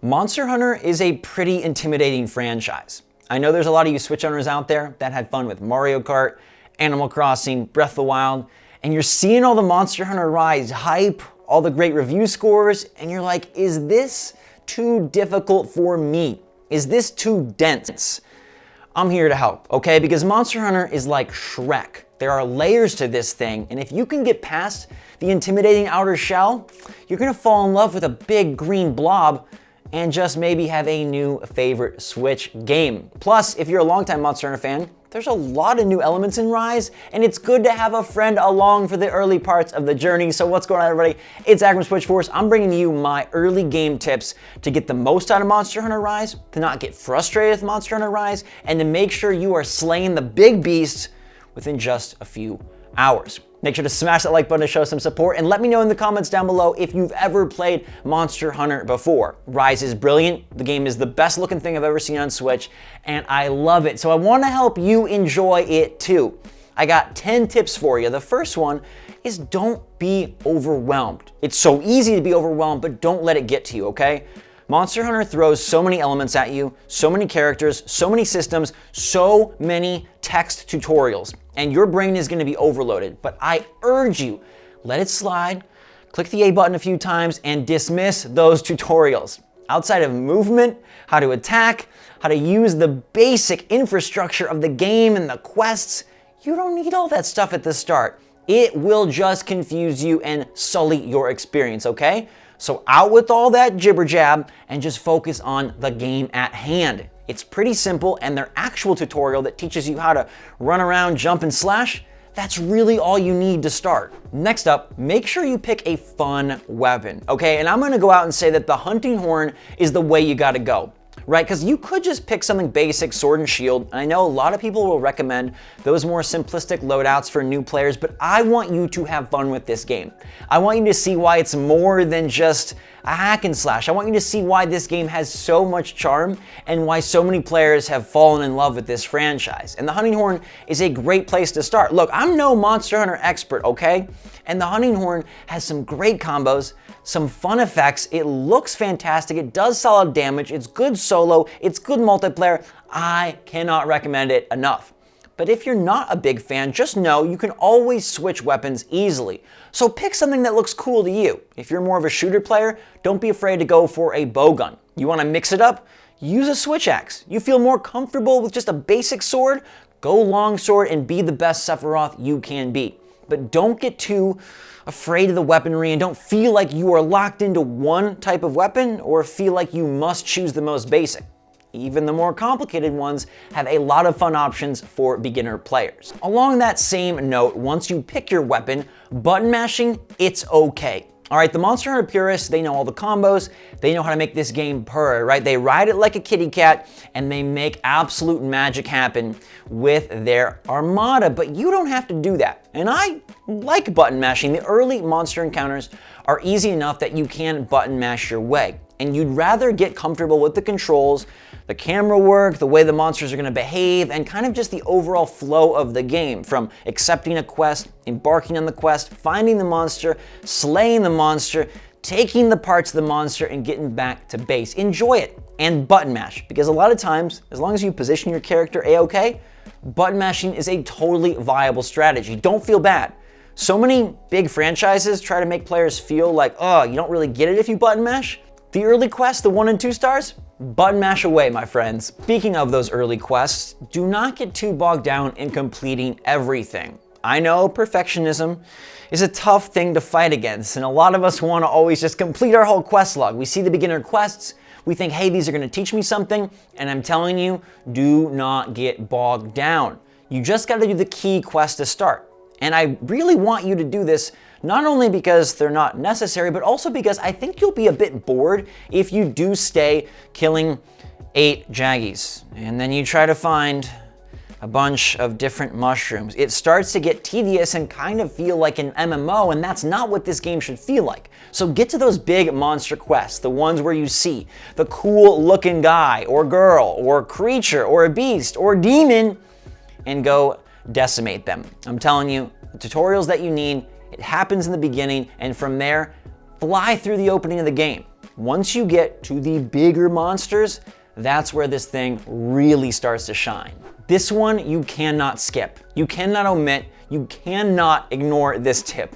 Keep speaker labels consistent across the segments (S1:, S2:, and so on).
S1: Monster Hunter is a pretty intimidating franchise. I know there's a lot of you Switch owners out there that had fun with Mario Kart, Animal Crossing, Breath of the Wild, and you're seeing all the Monster Hunter Rise hype, all the great review scores, and you're like, is this too difficult for me? Is this too dense? I'm here to help, okay? Because Monster Hunter is like Shrek. There are layers to this thing, and if you can get past the intimidating outer shell, you're gonna fall in love with a big green blob and just maybe have a new favorite Switch game. Plus, if you're a longtime Monster Hunter fan, there's a lot of new elements in Rise, and it's good to have a friend along for the early parts of the journey. So what's going on, everybody? It's Zach from SwitchForce. I'm bringing you my early game tips to get the most out of Monster Hunter Rise, to not get frustrated with Monster Hunter Rise, and to make sure you are slaying the big beasts within just a few hours. Make sure to smash that like button to show some support, and let me know in the comments down below if you've ever played Monster Hunter before. Rise is brilliant. The game is the best looking thing I've ever seen on Switch, and I love it. So I want to help you enjoy it too. I got 10 tips for you. The first one is don't be overwhelmed. It's so easy to be overwhelmed, but don't let it get to you, okay? Monster Hunter throws so many elements at you, so many characters, so many systems, so many text tutorials, and your brain is gonna be overloaded. But I urge you, let it slide, click the A button a few times, and dismiss those tutorials. Outside of movement, how to attack, how to use the basic infrastructure of the game and the quests, you don't need all that stuff at the start. It will just confuse you and sully your experience, okay? So out with all that jibber jab and just focus on the game at hand. It's pretty simple, and their actual tutorial that teaches you how to run around, jump, and slash, that's really all you need to start. Next up, make sure you pick a fun weapon, okay? And I'm gonna go out and say that the hunting horn is the way you gotta go, right? Because you could just pick something basic, sword and shield. And I know a lot of people will recommend those more simplistic loadouts for new players, but I want you to have fun with this game. I want you to see why it's more than just a hack and slash. I want you to see why this game has so much charm and why so many players have fallen in love with this franchise. And the hunting horn is a great place to start. Look, I'm no Monster Hunter expert, okay? And the hunting horn has some great combos, some fun effects. It looks fantastic. It does solid damage. It's good solo. It's good multiplayer. I cannot recommend it enough. But if you're not a big fan, just know you can always switch weapons easily. So pick something that looks cool to you. If you're more of a shooter player, don't be afraid to go for a bowgun. You want to mix it up? Use a switch axe. You feel more comfortable with just a basic sword? Go longsword and be the best Sephiroth you can be. But don't get too afraid of the weaponry and don't feel like you are locked into one type of weapon or feel like you must choose the most basic. Even the more complicated ones have a lot of fun options for beginner players. Along that same note, once you pick your weapon, button mashing, it's okay. All right, the Monster Hunter purists, they know all the combos, they know how to make this game purr, right? They ride it like a kitty cat, and they make absolute magic happen with their armada, but you don't have to do that. And I like button mashing. The early monster encounters are easy enough that you can button mash your way. And you'd rather get comfortable with the controls, the camera work, the way the monsters are gonna behave, and kind of just the overall flow of the game, from accepting a quest, embarking on the quest, finding the monster, slaying the monster, taking the parts of the monster, and getting back to base. Enjoy it, and button mash, because a lot of times, as long as you position your character A-okay, button mashing is a totally viable strategy. Don't feel bad. So many big franchises try to make players feel like, oh, you don't really get it if you button mash. The early quests, the 1 and 2 stars, button mash away, my friends. Speaking of those early quests, do not get too bogged down in completing everything. I know perfectionism is a tough thing to fight against, and a lot of us want to always just complete our whole quest log. We see the beginner quests, we think, hey, these are going to teach me something, and I'm telling you, do not get bogged down. You just got to do the key quest to start. And I really want you to do this not only because they're not necessary, but also because I think you'll be a bit bored if you do stay killing 8 Jaggies and then you try to find a bunch of different mushrooms. It starts to get tedious and kind of feel like an MMO, and that's not what this game should feel like. So get to those big monster quests, the ones where you see the cool looking guy or girl or creature or a beast or demon, and go decimate them. I'm telling you, the tutorials that you need, it happens in the beginning, and from there, fly through the opening of the game. once you get to the bigger monsters, that's where this thing really starts to shine. This one you cannot skip. You cannot omit. You cannot ignore this tip.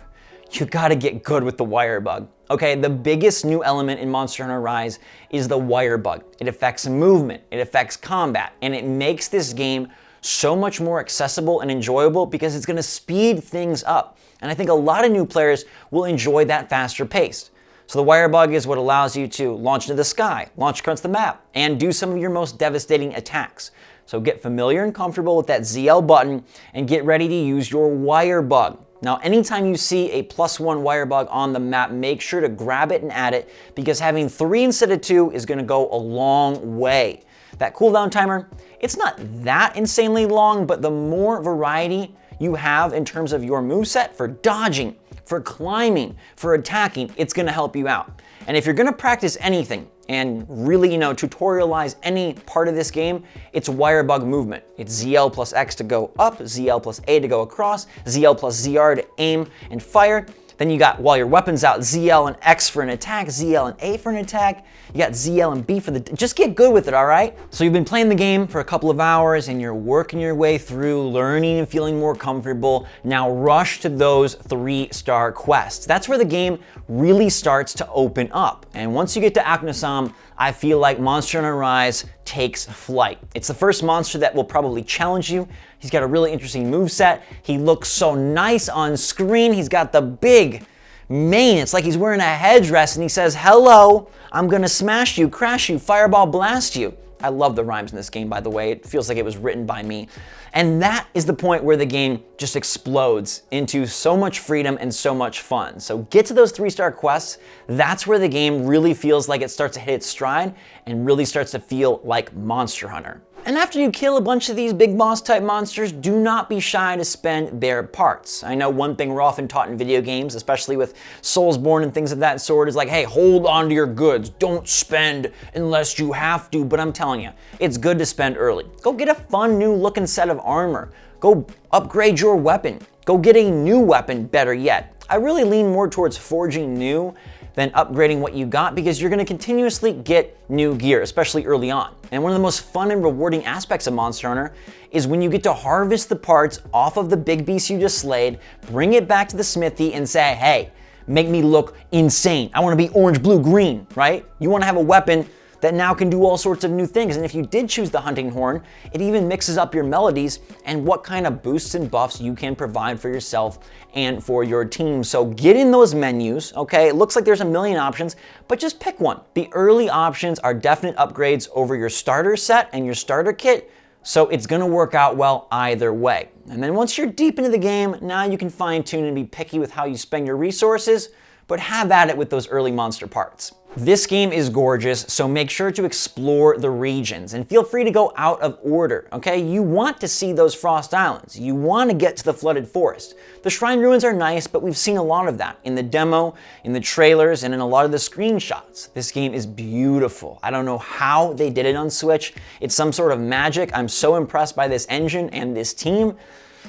S1: You gotta get good with the WIREBUG. Okay, the biggest new element in Monster Hunter Rise is the WIREBUG. It affects movement, it affects combat, and it makes this game so much more accessible and enjoyable because it's gonna speed things up. And I think a lot of new players will enjoy that faster pace. So the WIREBUG is what allows you to launch into the sky, launch across the map, and do some of your most devastating attacks. So get familiar and comfortable with that ZL button and get ready to use your WIREBUG. Now, anytime you see a +1 WIREBUG on the map, make sure to grab it and add it because having 3 instead of 2 is gonna go a long way. That cooldown timer, it's not that insanely long, but the more variety you have in terms of your moveset for dodging, for climbing, for attacking, it's gonna help you out. And if you're gonna practice anything and really, tutorialize any part of this game, it's WIREBUG movement. It's ZL plus X to go up, ZL plus A to go across, ZL plus ZR to aim and fire. Then you got, while your weapon's out, ZL and X for an attack, ZL and A for an attack. You got ZL and B for the, just get good with it, all right? So you've been playing the game for a couple of hours and you're working your way through, learning and feeling more comfortable. Now rush to those 3-star quests. That's where the game really starts to open up. And once you get to Aknosam, I feel like Monster Hunter Rise takes flight. It's the first monster that will probably challenge you. He's got a really interesting moveset. He looks so nice on screen. He's got the big mane. It's like he's wearing a headdress and he says, "Hello, I'm gonna smash you, crash you, fireball blast you." I love the rhymes in this game, by the way. It feels like it was written by me. And that is the point where the game just explodes into so much freedom and so much fun. So get to those 3-star quests. That's where the game really feels like it starts to hit its stride and really starts to feel like Monster Hunter. And after you kill a bunch of these big boss type monsters, do not be shy to spend their parts. I know one thing we're often taught in video games, especially with Soulsborne and things of that sort, is like, hey, hold on to your goods. Don't spend unless you have to. But I'm telling you, it's good to spend early. Go get a fun new looking set of armor. Go upgrade your weapon. Go get a new weapon, better yet. I really lean more towards forging new than upgrading what you got because you're gonna continuously get new gear, especially early on. And one of the most fun and rewarding aspects of Monster Hunter is when you get to harvest the parts off of the big beast you just slayed, bring it back to the smithy and say, hey, make me look insane. I wanna be orange, blue, green, right? You wanna have a weapon that now can do all sorts of new things. And if you did choose the hunting horn, it even mixes up your melodies and what kind of boosts and buffs you can provide for yourself and for your team. So get in those menus, okay? It looks like there's a million options, but just pick one. The early options are definite upgrades over your starter set and your starter kit, so it's gonna work out well either way. And then once you're deep into the game, now you can fine tune and be picky with how you spend your resources, but have at it with those early monster parts. This game is gorgeous, so make sure to explore the regions and feel free to go out of order, okay? You want to see those Frost Islands. You want to get to the flooded forest. The shrine ruins are nice, but we've seen a lot of that in the demo, in the trailers, and in a lot of the screenshots. This game is beautiful. I don't know how they did it on Switch. It's some sort of magic. I'm so impressed by this engine and this team.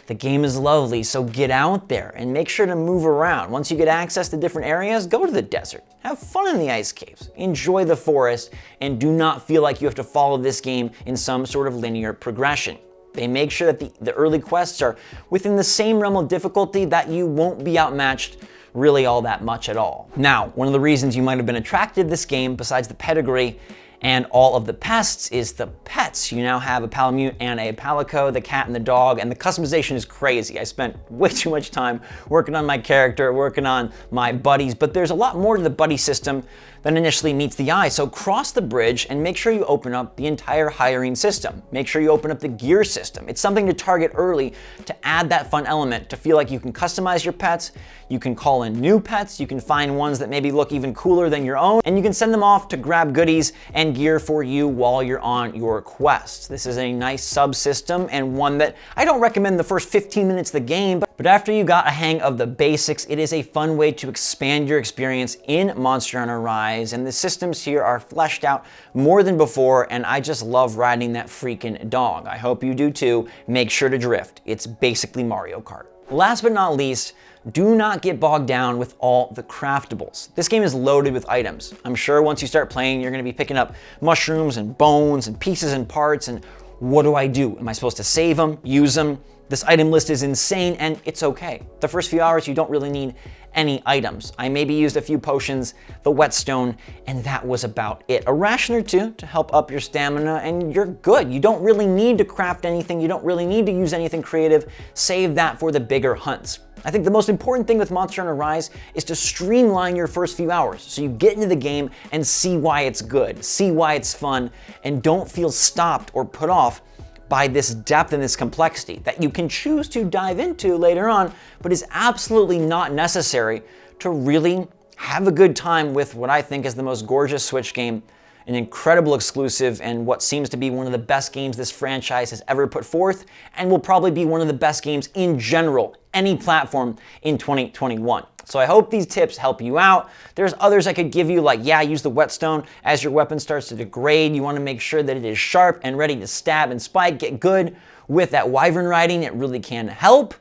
S1: The game is lovely, so get out there and make sure to move around. Once you get access to different areas, go to the desert. Have fun in the ice caves. Enjoy the forest, and do not feel like you have to follow this game in some sort of linear progression. They make sure that the early quests are within the same realm of difficulty that you won't be outmatched really all that much at all. Now, one of the reasons you might have been attracted to this game, besides the pedigree and all of the pests, is the pets. You now have a Palamute and a Palico, the cat and the dog, and the customization is crazy. I spent way too much time working on my character, working on my buddies, but there's a lot more to the buddy system than initially meets the eye. So cross the bridge and make sure you open up the entire hiring system. Make sure you open up the gear system. It's something to target early to add that fun element, to feel like you can customize your pets, you can call in new pets, you can find ones that maybe look even cooler than your own, and you can send them off to grab goodies and gear for you while you're on your quest. This is a nice subsystem and one that I don't recommend the first 15 minutes of the game, but after you got a hang of the basics, it is a fun way to expand your experience in Monster Hunter Rise, and the systems here are fleshed out more than before, and I just love riding that freaking dog. I hope you do too. Make sure to drift. It's basically Mario Kart. Last but not least, do not get bogged down with all the craftables. This game is loaded with items. I'm sure once you start playing, you're gonna be picking up mushrooms and bones and pieces and parts, and what do I do? Am I supposed to save them, use them? This item list is insane, and it's okay. The first few hours, you don't really need any items. I maybe used a few potions, the whetstone, and that was about it. A ration or two to help up your stamina, and you're good. You don't really need to craft anything. You don't really need to use anything creative. Save that for the bigger hunts. I think the most important thing with Monster Hunter Rise is to streamline your first few hours so you get into the game and see why it's good, see why it's fun, and don't feel stopped or put off by this depth and this complexity that you can choose to dive into later on, but is absolutely not necessary to really have a good time with what I think is the most gorgeous Switch game, an incredible exclusive, and what seems to be one of the best games this franchise has ever put forth, and will probably be one of the best games in general, any platform in 2021. So I hope these tips help you out. There's others I could give you, like, yeah, use the whetstone as your weapon starts to degrade. You want to make sure that it is sharp and ready to stab and spike. Get good with that wyvern riding. It really can help.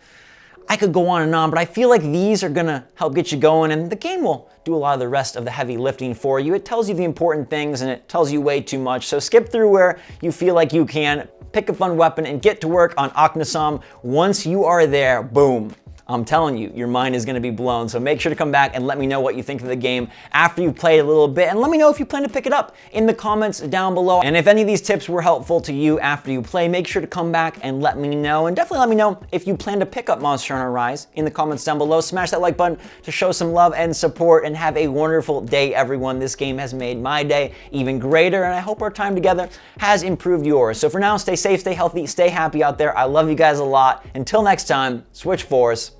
S1: I could go on and on, but I feel like these are gonna help get you going, and the game will do a lot of the rest of the heavy lifting for you. It tells you the important things, and it tells you way too much. So skip through where you feel like you can, pick a fun weapon, and get to work on Aknasam. Once you are there, boom. I'm telling you, your mind is gonna be blown. So make sure to come back and let me know what you think of the game after you've played a little bit, and let me know if you plan to pick it up in the comments down below. And if any of these tips were helpful to you after you play, make sure to come back and let me know. And definitely let me know if you plan to pick up Monster Hunter Rise in the comments down below. Smash that like button to show some love and support, and have a wonderful day, everyone. This game has made my day even greater, and I hope our time together has improved yours. So for now, stay safe, stay healthy, stay happy out there. I love you guys a lot. Until next time, SwitchForce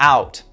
S1: out.